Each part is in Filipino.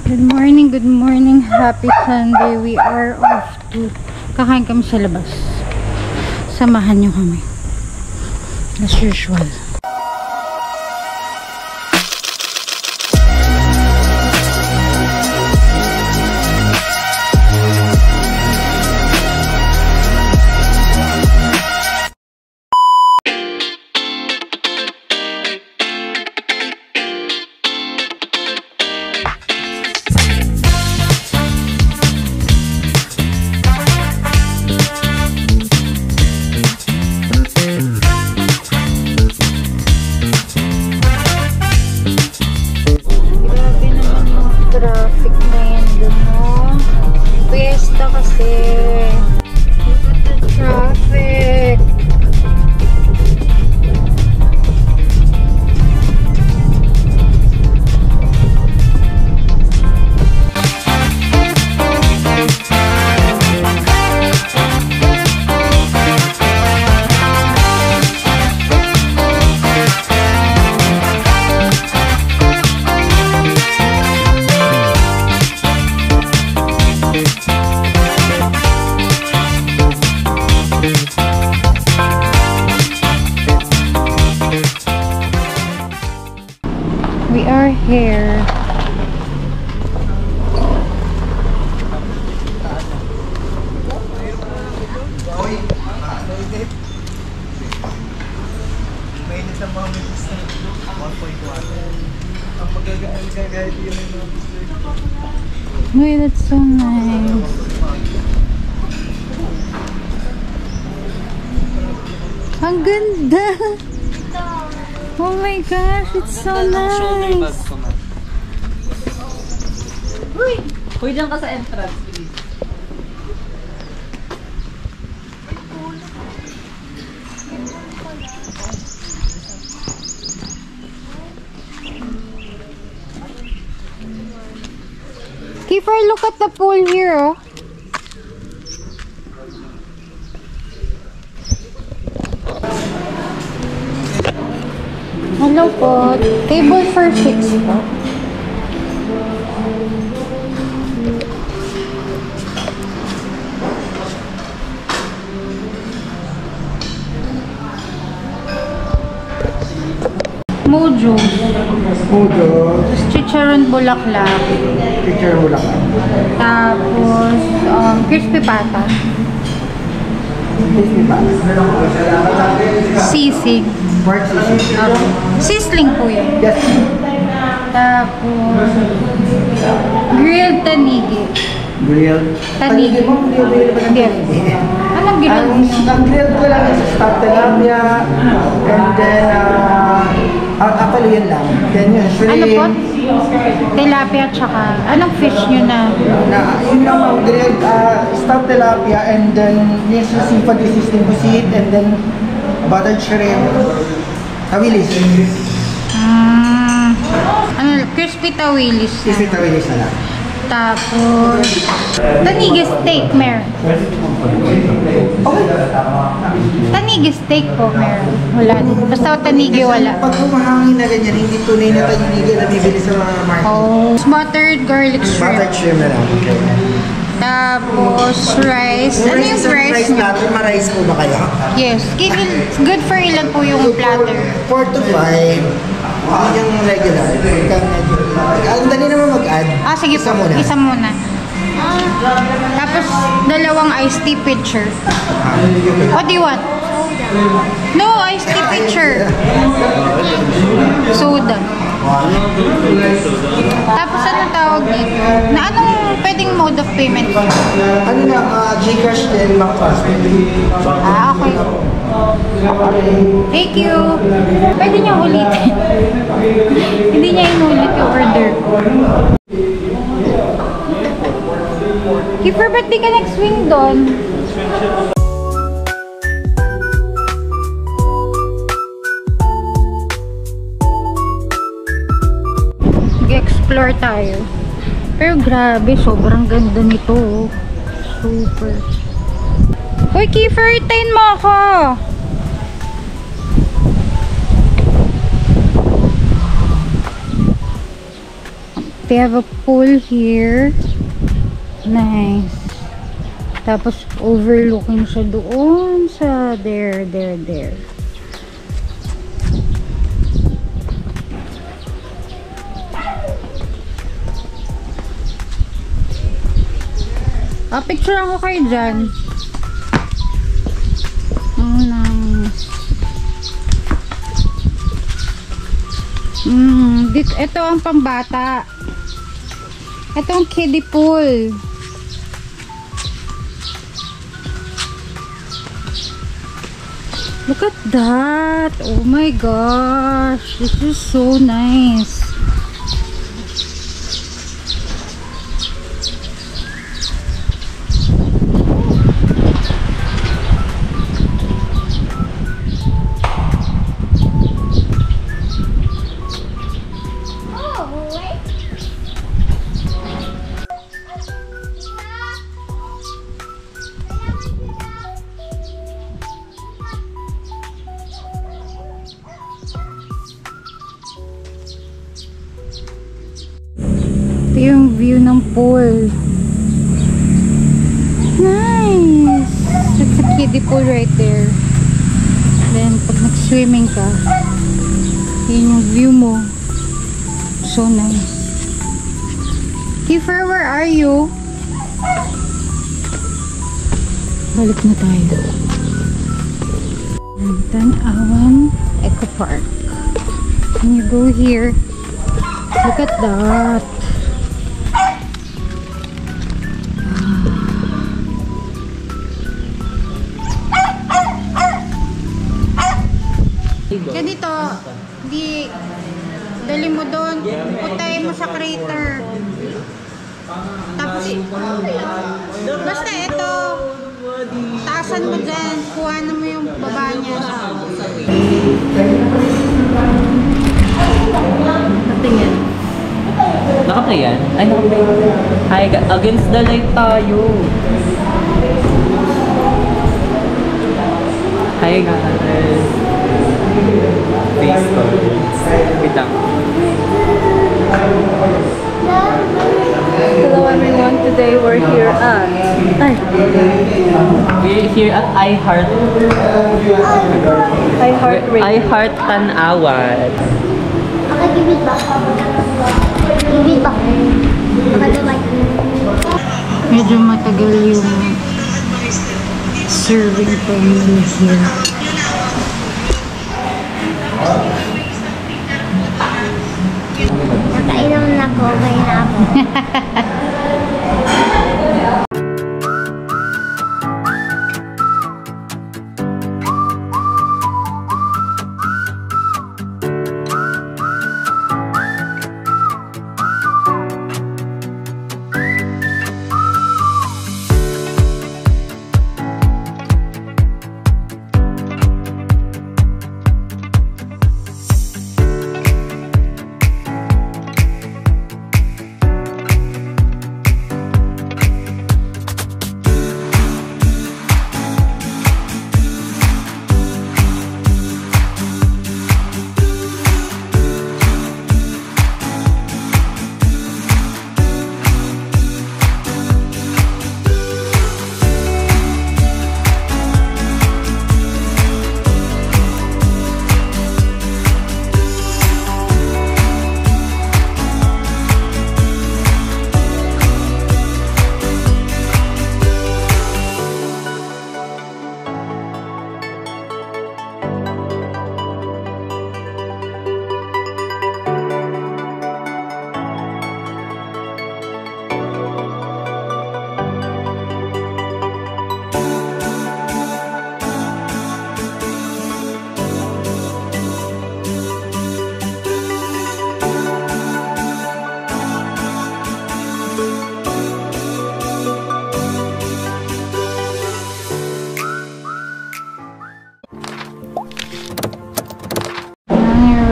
Good morning, happy Sunday. We are off to kakain kami sa labas. Samahan nyo kami as usual. We are here. Wait, that's so nice. Ang ganda. Oh my gosh, it's so nice. Uy, dyan ka sa entrance, please. Kiefer, look at the pool here, oh. Hello po. Table for 6 po. Mojo. Tapos chicharon bulaklak. Tapos crispy pata. Sisig. Sisling po yun. Yes. Tapos grilled tanigi. Tanigi. Anong grilled nyo? Ang grilled ko lang is stuffed tilapia. And then, actually yun lang. Then yun, shrimp. Ano po? Tilapia tsaka anong fish nyo na? Yun lang ang grilled stuffed tilapia. And then, yung seafood is pusit. And then, buttered shrimp. Tawilis. Ano? Crispy tawilis. Crispy tawilis na lang. Tapos tanigi steak meron. Tanigi steak po meron. Wala din. Basta tanigi wala. Pag humahangin na ganyan, hindi tunay na tanigi na bibili sa mga market. Oh, buttered garlic shrimp. Buttered shrimp na lang. Okay. Tapos rice. Ano yung rice niyo? Platter, ma-rice po ba kayo? Yes. Good for ilan po yung platter? 4 to 5. Yung regular. Ang dali naman mag-add. Sige po. Isa muna. Tapos dalawang iced tea pitcher. What do you want? No, iced tea pitcher. Soda. Tapos anong tawag dito? Na anong pwedeng mode of payment? Ano na, Gcash din, bank transfer. Okay. Thank you. Pwede niya ulitin. Hindi niya inulit yung order ko. Kiefer, ba't di ka nag-swing doon? Mag-explore tayo. Pero grabe, sobrang ganda nito. Super. Hoy, Kiefer, itain mo ako! They have a pool here. Nice. Tapos overlooking siya doon sa there. Picture ako kayo dyan. Oh, nice. Ito ang pambata. Ito ang kiddie pool. Look at that. Oh my gosh. This is so nice. Ito yung view ng pool. Nice! It's a kiddie pool right there. Then, pag nag-swimming ka, yun yung view mo. So nice. Kiefer, where are you? Balik na tayo. Tanawan Eco Park. When you go here, look at that. Ganito, di dali mo doon, putay mo sa crater. Tapos, basta ito, taasan mo dyan, kuhanan mo yung baba niya. Natingin. Nakaplay yan? Ay, nakaplay. Ay, against the light tayo. Hi guys. Face cards. Wait lang. Hello everyone, today we're here at We're here at iHeart Tanawan. Makagibid ba? Gibid ba? Makagabay. Medyo matagal yung serving time here. Nakainom na ako, okay na ako.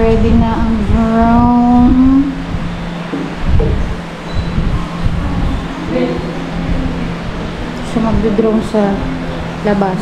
Ready na ang drone. So magdo-drone sa labas.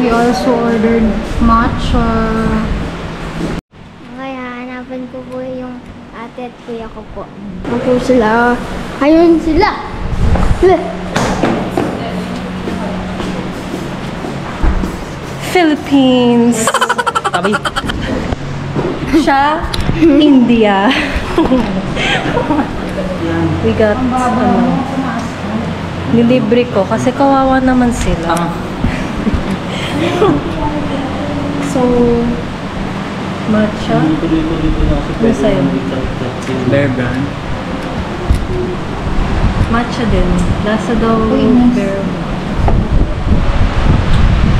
We also ordered matcha. Kaya hanapan ko po yung ate at kuya ko po. Ako sila. Ayun sila. Philippines. Tabi. Siya, India. We got, nilibre ko kasi kawawa naman sila. So, matcha. Ano sa'yo? Bear Brand. Matcha din. Lasa daw bear.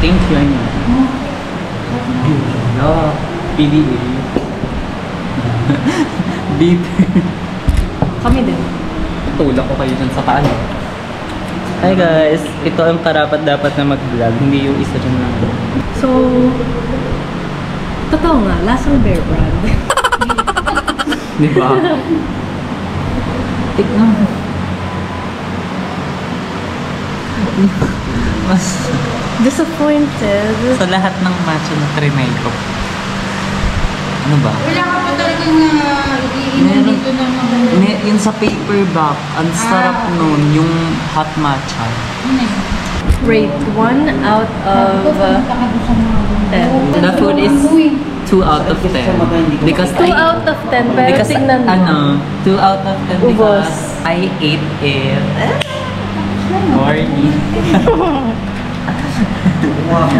Thank you, Anya. No, PDA. Bitter. Kami din. Tulak ko kayo dyan sa paan. Hi guys! Ito ang karapat-dapat na mag-vlog, hindi yung isa dyan lang. So, totoo nga, lasang bear brand. Di ba? Tignan mo. Mas Disappointed. sa lahat ng matcha na trinay ko. Ano ba? Wala ka pa talagang iinom dito ng mga... Yun sa paperback, ang sarap nun, yung hot matcha. Rate 1 out of 10. The food is 2 out of 10. Because 2 out of 10, pero because, tingnan mo. 2 out of 10 Ubos. because I ate it. Morning.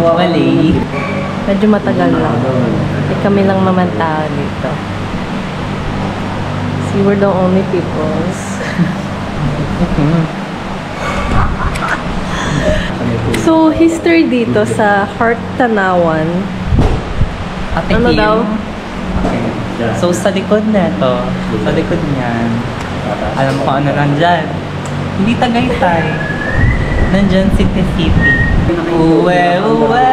Wali. Medyo matagal lang. Kami lang naman tao dito. See, we're the only peoples. So, history dito sa Heart Tanawan. Ate Ano Kim. daw? Okay. So, sa likod na to, sa likod niyan, alam mo kung ano nandyan? Hindi Tagaytay. Nandyan City City. Uwe, uwe!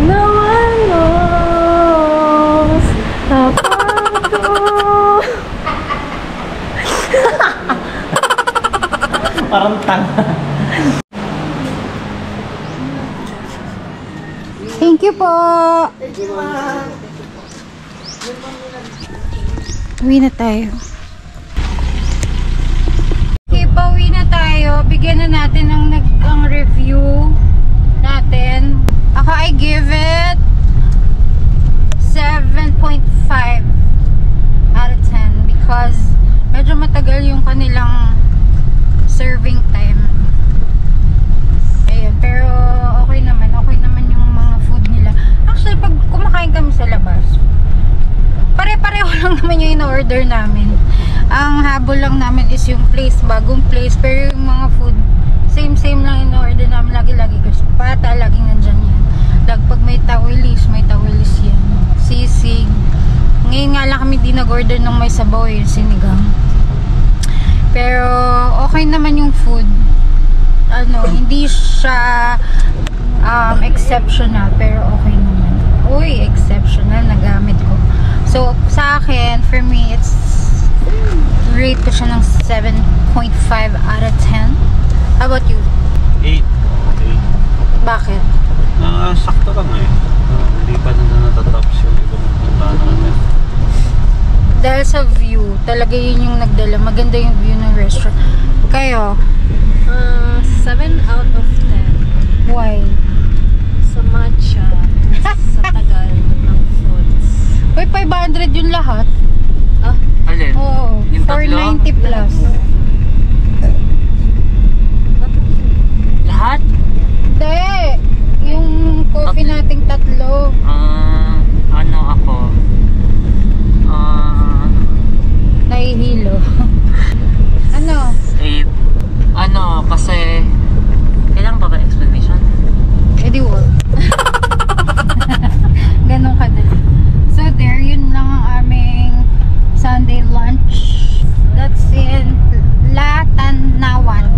No one knows about you. Parang tanga. Thank you po! Uwi na tayo. Okay, pauwi na tayo. Bigyan na natin ang review natin. Ako, I give it 7.5 out of 10 because medyo matagal yung kanilang serving time. Ayun, pero okay naman yung mga food nila. Actually, pag kumakain kami sa labas, pare-pareho lang naman yung in-order namin. Ang habol lang namin is yung place, bagong place, pero yung mga food, same lang in-order namin lagi-lagi kasi pata, laging nandyan yan. Pag may tawilis yan. Sisig. Ngayon nga lang kami di nag-order ng may sabaw, yung sinigang. Pero okay naman yung food. Hindi siya exceptional, pero okay naman. Uy, exceptional, nagamit ko. So, sa akin, for me, it's rate ko siya ng 7.5 out of 10. How about you? 8. Bakit? Sakto lang eh. Hindi pa na natatops yung ibang puntahan namin. Dahil sa view, talaga yun yung nagdala. Maganda yung view ng restaurant. Kayo? 7 out of 10. Why? Sa matcha, sa tagal ng foods. Uy, 500 yung lahat. Alin? Oo, Yung tatlo? 490 plus. Lahat? Hindi! Yung coffee nating tatlo. Ano ako? Nahihilo. Ano? 8. Ano, kasi kailangan pa ba explanation? Edi wag. Ganon ka din. So there, yun lang ang aming Sunday lunch. That's in La Tanawan.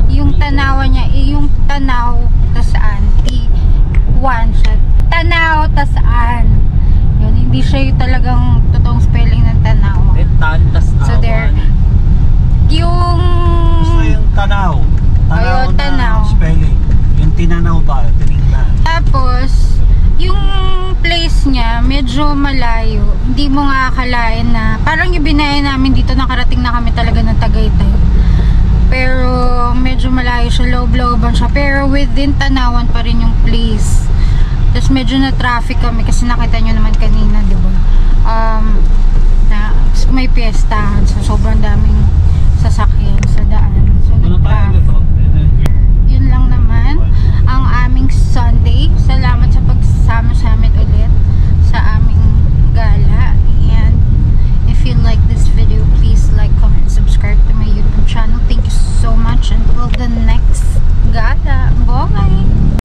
Yung tanawan niya, yung tanaw tasaan. T1 siya. Tanaw tasaan. Yun, hindi siya yung talagang totoong spelling ng tanawa. So there, yung Basta yung tanaw. Ayun, tanaw. Na spelling. Yung tinanaw ba? Tinignan place niya, medyo malayo. Hindi mo nga akalain na, parang yung binaya namin dito, nakarating na kami talaga ng Tagaytay. Pero medyo malayo siya, loob-looban siya. Pero within Tanawan pa rin yung place. Tapos medyo na traffic kami kasi nakita nyo naman kanina, di ba? Na may piyesta, so sobrang daming sasakyan sa daan. So nag-traffic. Yun lang naman ang aming Sunday. Salamat sa pagsasama sa amin ulit sa aming gala. And if you like this video, please like, comment, subscribe to my YouTube channel. Thank you so much. Until the next gala. Bye!